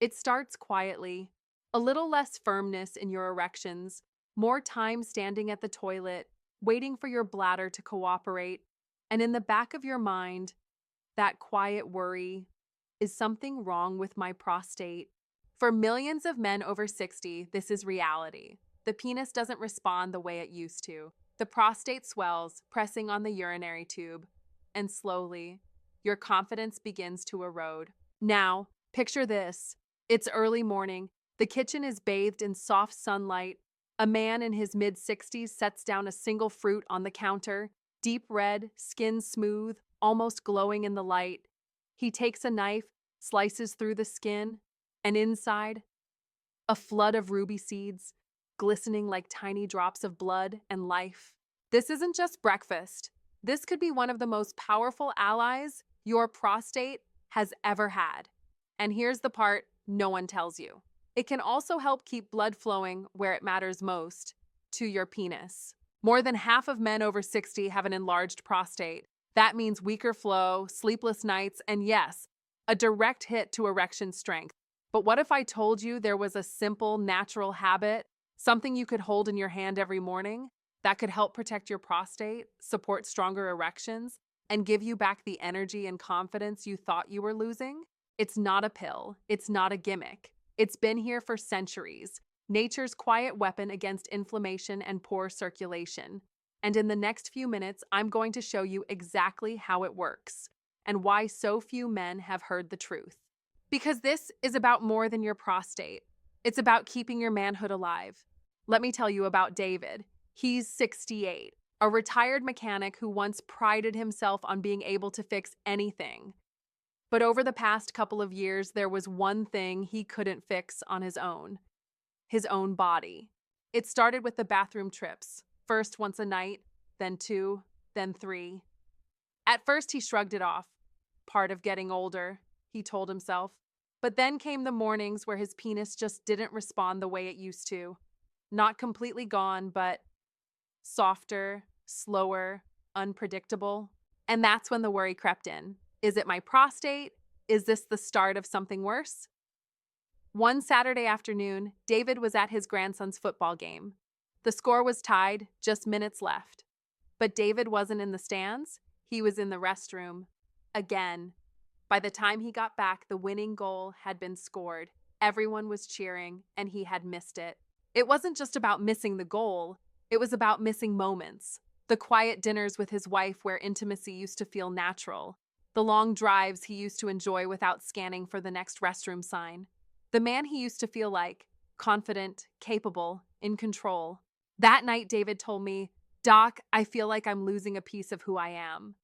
It starts quietly, a little less firmness in your erections, more time standing at the toilet, waiting for your bladder to cooperate, and in the back of your mind, that quiet worry, is something wrong with my prostate? For millions of men over 60, this is reality. The penis doesn't respond the way it used to. The prostate swells, pressing on the urinary tube, and slowly, your confidence begins to erode. Now, picture this. It's early morning. The kitchen is bathed in soft sunlight. A man in his mid 60s sets down a single fruit on the counter, deep red, skin smooth, almost glowing in the light. He takes a knife, slices through the skin, and inside, a flood of ruby seeds, glistening like tiny drops of blood and life. This isn't just breakfast. This could be one of the most powerful allies your prostate has ever had. And here's the part no one tells you. It can also help keep blood flowing where it matters most, to your penis. More than half of men over 60 have an enlarged prostate. That means weaker flow, sleepless nights, and yes, a direct hit to erection strength. But what if I told you there was a simple, natural habit, something you could hold in your hand every morning, that could help protect your prostate, support stronger erections, and give you back the energy and confidence you thought you were losing? It's not a pill. It's not a gimmick. It's been here for centuries. Nature's quiet weapon against inflammation and poor circulation. And in the next few minutes, I'm going to show you exactly how it works and why so few men have heard the truth. Because this is about more than your prostate. It's about keeping your manhood alive. Let me tell you about David. He's 68, a retired mechanic who once prided himself on being able to fix anything. But over the past couple of years, there was one thing he couldn't fix on his own body. It started with the bathroom trips, first once a night, then two, then three. At first, he shrugged it off. Part of getting older, he told himself. But then came the mornings where his penis just didn't respond the way it used to. Not completely gone, but softer, slower, unpredictable. And that's when the worry crept in. Is it my prostate? Is this the start of something worse? One Saturday afternoon, David was at his grandson's football game. The score was tied, just minutes left. But David wasn't in the stands, he was in the restroom. Again. By the time he got back, the winning goal had been scored. Everyone was cheering, and he had missed it. It wasn't just about missing the goal, it was about missing moments. The quiet dinners with his wife where intimacy used to feel natural. The long drives he used to enjoy without scanning for the next restroom sign. The man he used to feel like, confident, capable, in control. That night, David told me, "Doc, I feel like I'm losing a piece of who I am."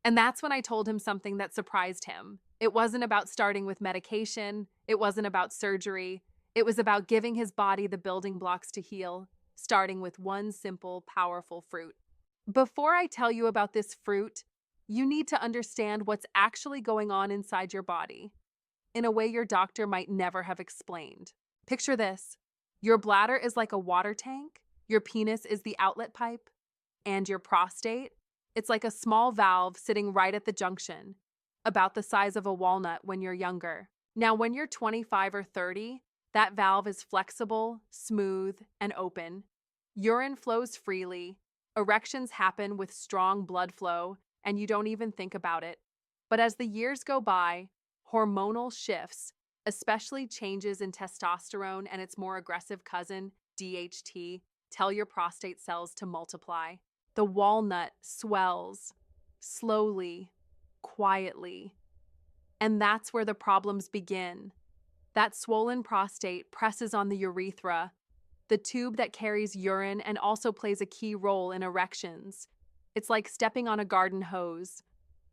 And that's when I told him something that surprised him. It wasn't about starting with medication. It wasn't about surgery. It was about giving his body the building blocks to heal, starting with one simple, powerful fruit. Before I tell you about this fruit, you need to understand what's actually going on inside your body in a way your doctor might never have explained. Picture this. Your bladder is like a water tank, your penis is the outlet pipe, and your prostate, it's like a small valve sitting right at the junction, about the size of a walnut when you're younger. Now, when you're 25 or 30, that valve is flexible, smooth, and open. Urine flows freely, erections happen with strong blood flow, and you don't even think about it. But as the years go by, hormonal shifts, especially changes in testosterone and its more aggressive cousin, DHT, tell your prostate cells to multiply. The walnut swells, slowly, quietly. And that's where the problems begin. That swollen prostate presses on the urethra, the tube that carries urine and also plays a key role in erections. It's like stepping on a garden hose.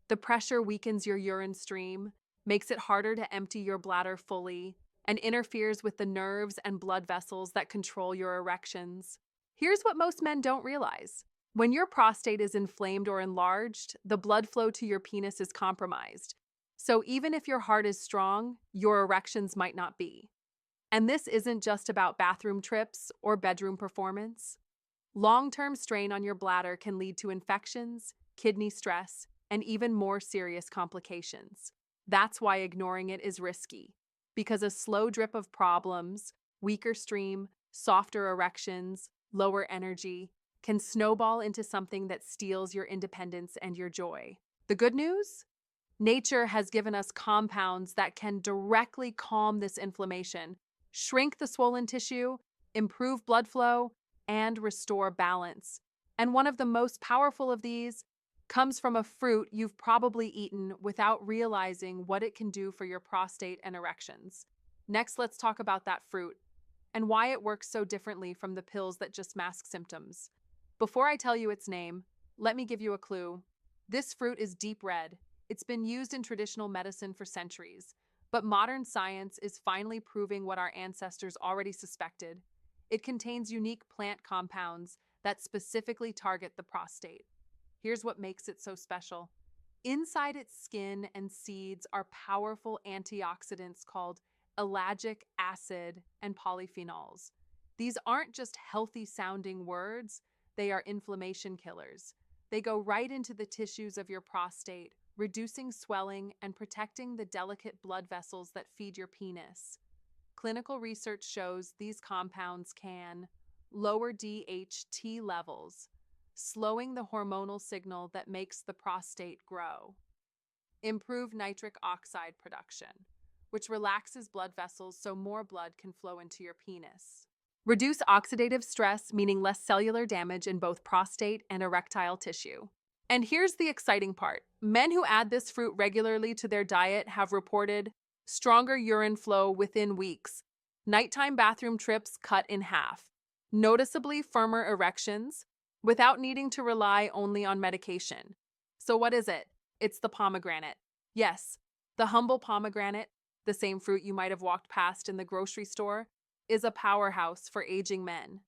The pressure weakens your urine stream, makes it harder to empty your bladder fully, and interferes with the nerves and blood vessels that control your erections. Here's what most men don't realize. When your prostate is inflamed or enlarged, the blood flow to your penis is compromised. So even if your heart is strong, your erections might not be. And this isn't just about bathroom trips or bedroom performance. Long-term strain on your bladder can lead to infections, kidney stress, and even more serious complications. That's why ignoring it is risky. because a slow drip of problems, weaker stream, softer erections, lower energy, can snowball into something that steals your independence and your joy. The good news? Nature has given us compounds that can directly calm this inflammation, shrink the swollen tissue, improve blood flow, and restore balance. And one of the most powerful of these comes from a fruit you've probably eaten without realizing what it can do for your prostate and erections. Next, let's talk about that fruit and why it works so differently from the pills that just mask symptoms. Before I tell you its name, let me give you a clue. This fruit is deep red. It's been used in traditional medicine for centuries, but modern science is finally proving what our ancestors already suspected. It contains unique plant compounds that specifically target the prostate. Here's what makes it so special. Inside its skin and seeds are powerful antioxidants called ellagic acid and polyphenols. These aren't just healthy sounding words, they are inflammation killers. They go right into the tissues of your prostate, reducing swelling and protecting the delicate blood vessels that feed your penis. Clinical research shows these compounds can lower DHT levels, slowing the hormonal signal that makes the prostate grow, improve nitric oxide production, which relaxes blood vessels so more blood can flow into your penis. Reduce oxidative stress, meaning less cellular damage in both prostate and erectile tissue. And here's the exciting part. Men who add this fruit regularly to their diet have reported stronger urine flow within weeks, nighttime bathroom trips cut in half, noticeably firmer erections, without needing to rely only on medication. So what is it? It's the pomegranate. Yes, the humble pomegranate, the same fruit you might have walked past in the grocery store, is a powerhouse for aging men.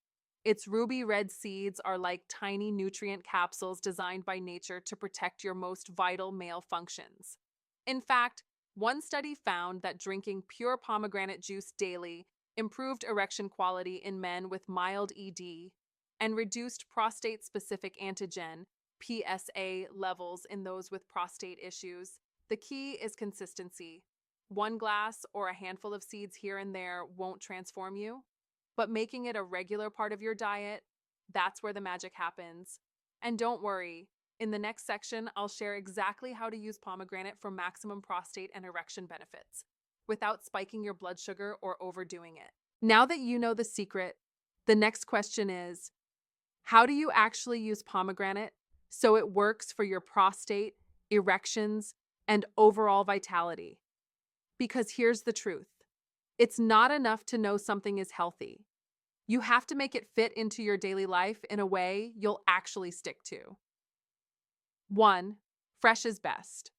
Its ruby red seeds are like tiny nutrient capsules designed by nature to protect your most vital male functions. In fact, one study found that drinking pure pomegranate juice daily improved erection quality in men with mild ED and reduced prostate-specific antigen (PSA) levels in those with prostate issues. The key is consistency. One glass or a handful of seeds here and there won't transform you, but making it a regular part of your diet, that's where the magic happens. And don't worry, in the next section, I'll share exactly how to use pomegranate for maximum prostate and erection benefits, without spiking your blood sugar or overdoing it. Now that you know the secret, the next question is, how do you actually use pomegranate so it works for your prostate, erections, and overall vitality? Because here's the truth. It's not enough to know something is healthy. You have to make it fit into your daily life in a way you'll actually stick to. 1. Fresh is best.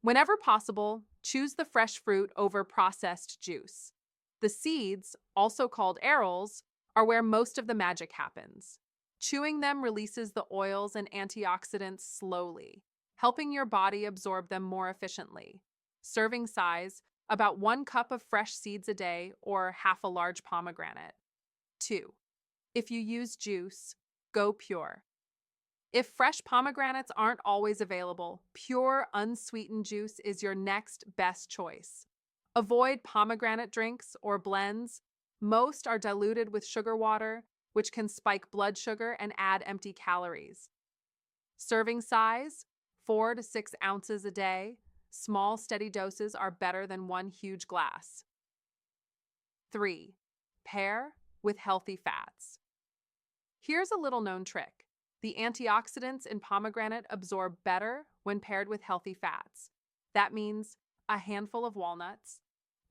Whenever possible, choose the fresh fruit over processed juice. The seeds, also called arils, are where most of the magic happens. Chewing them releases the oils and antioxidants slowly, helping your body absorb them more efficiently. Serving size, about 1 cup of fresh seeds a day or half a large pomegranate. 2. If you use juice, go pure. If fresh pomegranates aren't always available, pure, unsweetened juice is your next best choice. Avoid pomegranate drinks or blends. Most are diluted with sugar water, which can spike blood sugar and add empty calories. Serving size, 4 to 6 ounces a day. Small, steady doses are better than one huge glass. 3. Pair with healthy fats. Here's a little known trick. The antioxidants in pomegranate absorb better when paired with healthy fats. That means a handful of walnuts,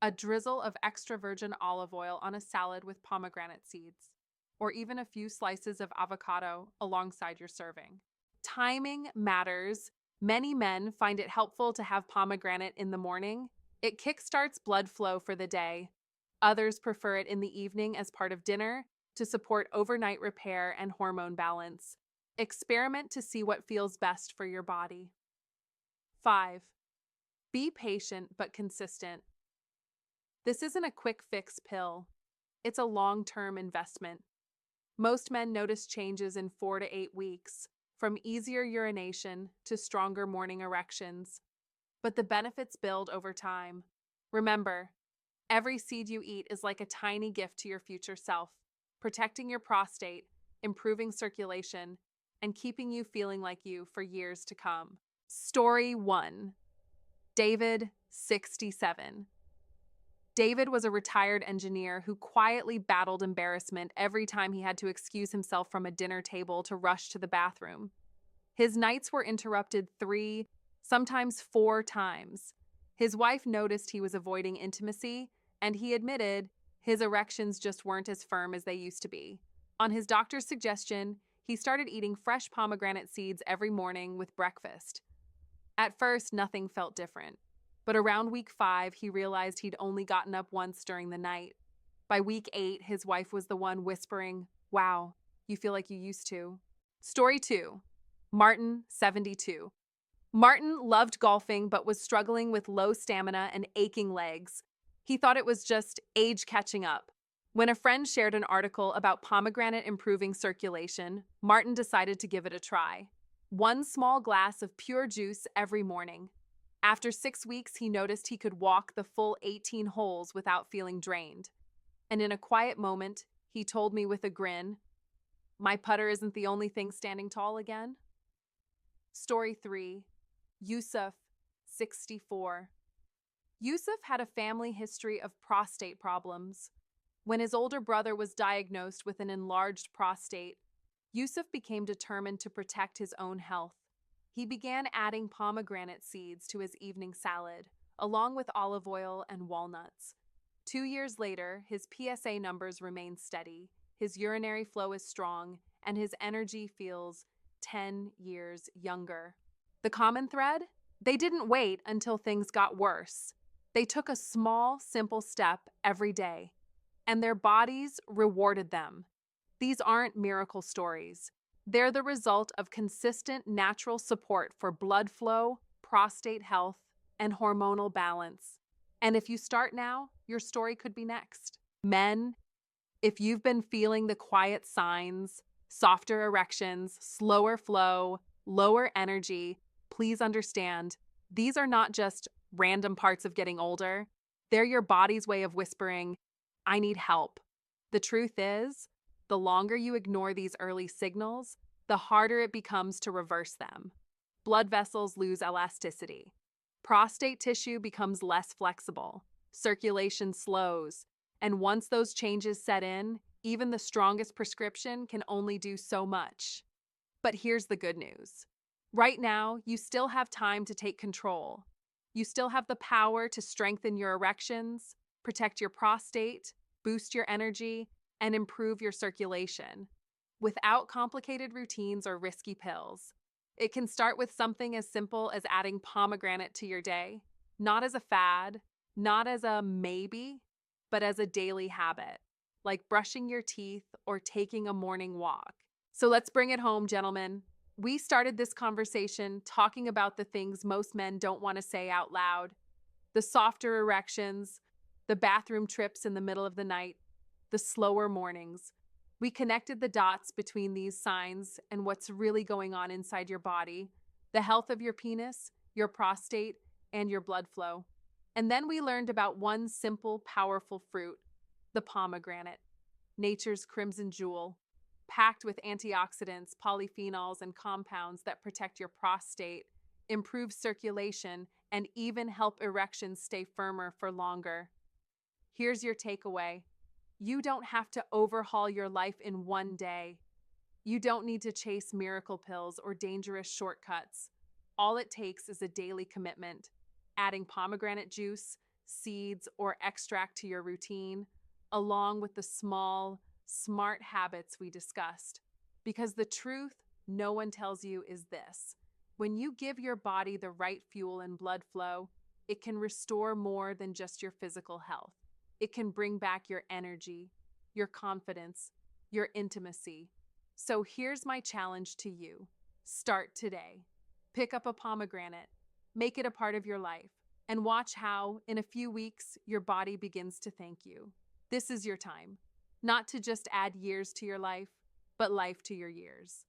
a drizzle of extra virgin olive oil on a salad with pomegranate seeds, or even a few slices of avocado alongside your serving. Timing matters. Many men find it helpful to have pomegranate in the morning. It kickstarts blood flow for the day. Others prefer it in the evening as part of dinner to support overnight repair and hormone balance. Experiment to see what feels best for your body. 5. Be patient but consistent. This isn't a quick fix pill. It's a long-term investment. Most men notice changes in 4 to 8 weeks, from easier urination to stronger morning erections. But the benefits build over time. Remember, every seed you eat is like a tiny gift to your future self, protecting your prostate, improving circulation, and keeping you feeling like you for years to come. Story 1. David, 67. David was a retired engineer who quietly battled embarrassment every time he had to excuse himself from a dinner table to rush to the bathroom. His nights were interrupted 3, sometimes 4 times. His wife noticed he was avoiding intimacy, and he admitted his erections just weren't as firm as they used to be. On his doctor's suggestion, he started eating fresh pomegranate seeds every morning with breakfast. At first, nothing felt different. But around week 5, he realized he'd only gotten up once during the night. By week 8, his wife was the one whispering, "Wow, you feel like you used to." Story 2. Martin, 72. Martin loved golfing but was struggling with low stamina and aching legs. He thought it was just age catching up. When a friend shared an article about pomegranate improving circulation, Martin decided to give it a try. 1 small glass of pure juice every morning. After 6 weeks, he noticed he could walk the full 18 holes without feeling drained. And in a quiet moment, he told me with a grin, "My putter isn't the only thing standing tall again." Story 3. Yusuf, 64. Yusuf had a family history of prostate problems. When his older brother was diagnosed with an enlarged prostate, Yusuf became determined to protect his own health. He began adding pomegranate seeds to his evening salad, along with olive oil and walnuts. 2 years later, his PSA numbers remain steady, his urinary flow is strong, and his energy feels 10 years younger. The common thread? They didn't wait until things got worse. They took a small, simple step every day, and their bodies rewarded them. These aren't miracle stories. They're the result of consistent natural support for blood flow, prostate health, and hormonal balance. And if you start now, your story could be next. Men, if you've been feeling the quiet signs, softer erections, slower flow, lower energy, please understand, these are not just random parts of getting older. They're your body's way of whispering, "I need help." The truth is, the longer you ignore these early signals, the harder it becomes to reverse them. Blood vessels lose elasticity. Prostate tissue becomes less flexible. Circulation slows. And once those changes set in, even the strongest prescription can only do so much. But here's the good news. Right now, you still have time to take control. You still have the power to strengthen your erections, protect your prostate, boost your energy, and improve your circulation, without complicated routines or risky pills. It can start with something as simple as adding pomegranate to your day, not as a fad, not as a maybe, but as a daily habit, like brushing your teeth or taking a morning walk. So let's bring it home, gentlemen. We started this conversation talking about the things most men don't want to say out loud: the softer erections, the bathroom trips in the middle of the night, the slower mornings. We connected the dots between these signs and what's really going on inside your body, the health of your penis, your prostate, and your blood flow. And then we learned about one simple, powerful fruit, the pomegranate, nature's crimson jewel, packed with antioxidants, polyphenols, and compounds that protect your prostate, improve circulation, and even help erections stay firmer for longer. Here's your takeaway. You don't have to overhaul your life in one day. You don't need to chase miracle pills or dangerous shortcuts. All it takes is a daily commitment, adding pomegranate juice, seeds, or extract to your routine, along with the small, smart habits we discussed. Because the truth no one tells you is this: when you give your body the right fuel and blood flow, it can restore more than just your physical health. It can bring back your energy, your confidence, your intimacy. So here's my challenge to you. Start today. Pick up a pomegranate, make it a part of your life, and watch how, in a few weeks, your body begins to thank you. This is your time, not to just add years to your life, but life to your years.